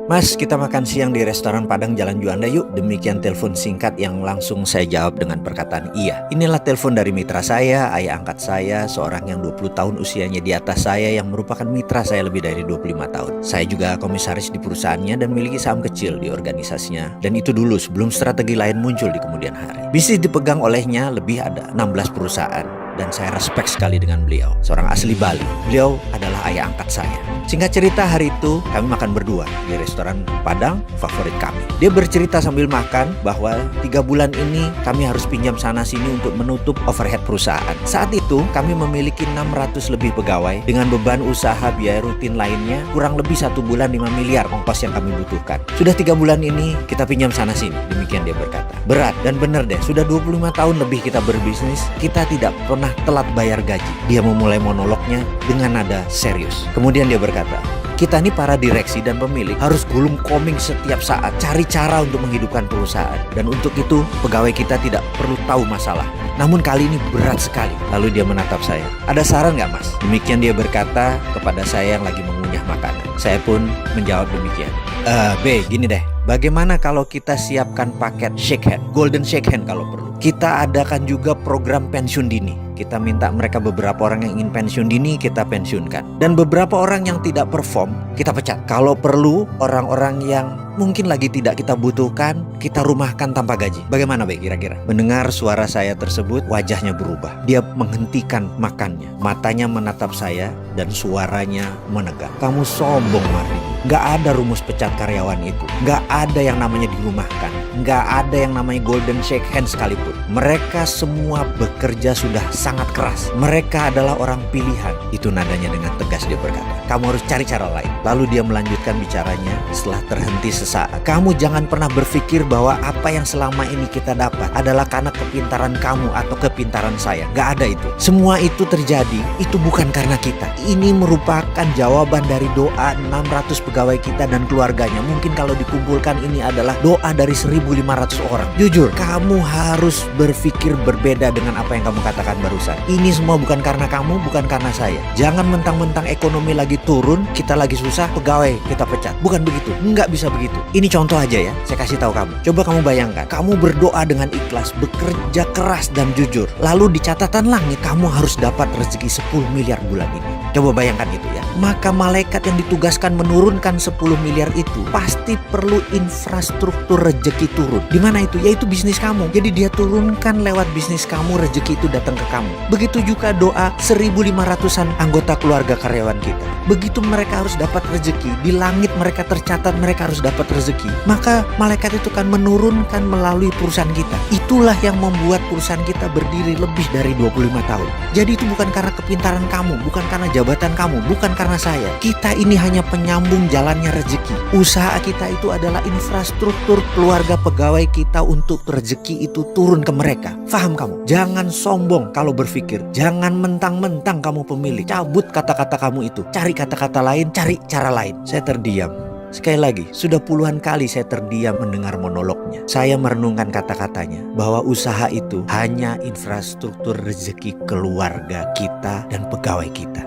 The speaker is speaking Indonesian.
Mas, kita makan siang di restoran Padang Jalan Juanda yuk. Demikian telepon singkat yang langsung saya jawab dengan perkataan iya. Inilah telepon dari mitra saya, ayah angkat saya, seorang yang 20 tahun usianya di atas saya yang merupakan mitra saya lebih dari 25 tahun. Saya juga komisaris di perusahaannya dan memiliki saham kecil di organisasinya. Dan itu dulu sebelum strategi lain muncul di kemudian hari. Bisnis dipegang olehnya lebih ada 16 perusahaan. Dan saya respect sekali dengan beliau, seorang asli Bali. Beliau adalah ayah angkat saya. Singkat cerita, hari itu kami makan berdua di restoran Padang favorit kami. Dia bercerita sambil makan bahwa 3 bulan ini kami harus pinjam sana sini untuk menutup overhead perusahaan. Saat itu kami memiliki 600 lebih pegawai dengan beban usaha biaya rutin lainnya kurang lebih 1 bulan 5 miliar ongkos yang kami butuhkan. Sudah 3 bulan ini kita pinjam sana sini, demikian dia berkata. Berat dan benar deh, sudah 25 tahun lebih kita berbisnis, kita tidak pernah telat bayar gaji. Dia memulai monolognya dengan nada serius. Kemudian dia berkata, kita ini para direksi dan pemilik harus gulung koming setiap saat, cari cara untuk menghidupkan perusahaan. Dan untuk itu pegawai kita tidak perlu tahu masalah. Namun kali ini berat sekali. Lalu dia menatap saya. Ada saran nggak mas? Demikian dia berkata kepada saya yang lagi mengunyah makanan. Saya pun menjawab demikian. B, gini deh. Bagaimana kalau kita siapkan paket shake hand, golden shake hand kalau perlu. Kita adakan juga program pensiun dini. Kita minta mereka beberapa orang yang ingin pensiun dini, kita pensiunkan. Dan beberapa orang yang tidak perform, kita pecat. Kalau perlu, orang-orang yang mungkin lagi tidak kita butuhkan, kita rumahkan tanpa gaji. Bagaimana Be kira-kira? Mendengar suara saya tersebut, wajahnya berubah. Dia menghentikan makannya. Matanya menatap saya dan suaranya menegak. Kamu sombong Martin. Gak ada rumus pecat karyawan itu. Gak ada yang namanya dirumahkan. Gak ada yang namanya golden shake hand sekalipun. Mereka semua bekerja sudah sangat keras. Mereka adalah orang pilihan. Itu nadanya dengan tegas dia berkata. Kamu harus cari cara lain. Lalu dia melanjutkan bicaranya setelah terhenti sesaat. Kamu jangan pernah berpikir bahwa apa yang selama ini kita dapat adalah karena kepintaran kamu atau kepintaran saya. Gak ada itu. Semua itu terjadi, itu bukan karena kita. Ini merupakan jawaban dari doa 600 pegawai kita dan keluarganya. Mungkin kalau dikumpulkan ini adalah doa dari 1.500 orang. Jujur, kamu harus berpikir berbeda dengan apa yang kamu katakan barusan. Ini semua bukan karena kamu, bukan karena saya. Jangan mentang-mentang ekonomi lagi turun, kita lagi susah, pegawai kita pecat. Bukan begitu, nggak bisa begitu. Ini contoh aja ya, saya kasih tahu kamu. Coba kamu bayangkan, kamu berdoa dengan ikhlas, bekerja keras dan jujur. Lalu di catatan langit, kamu harus dapat rezeki 10 miliar bulan ini. Coba bayangkan itu ya. Maka malaikat yang ditugaskan menurunkan 10 miliar itu pasti perlu infrastruktur rezeki turun. Di mana itu? Yaitu bisnis kamu. Jadi dia turunkan lewat bisnis kamu, rezeki itu datang ke kamu. Begitu juga doa 1.500-an anggota keluarga karyawan kita. Begitu mereka harus dapat rezeki, di langit mereka tercatat mereka harus dapat rezeki. Maka malaikat itu kan menurunkan melalui perusahaan kita. Itulah yang membuat perusahaan kita berdiri lebih dari 25 tahun. Jadi itu bukan karena kepintaran kamu, bukan karena jabatan kamu, bukan karena saya. Kita ini hanya penyambung jalannya rezeki. Usaha kita itu adalah infrastruktur keluarga pegawai kita untuk rezeki itu turun ke mereka. Faham kamu? Jangan sombong kalau berpikir. Jangan mentang-mentang kamu pemilik. Cabut kata-kata kamu itu. Cari kata-kata lain, cari cara lain. Saya terdiam. Sekali lagi, sudah puluhan kali saya terdiam mendengar monolognya. Saya merenungkan kata-katanya bahwa usaha itu hanya infrastruktur rezeki keluarga kita dan pegawai kita.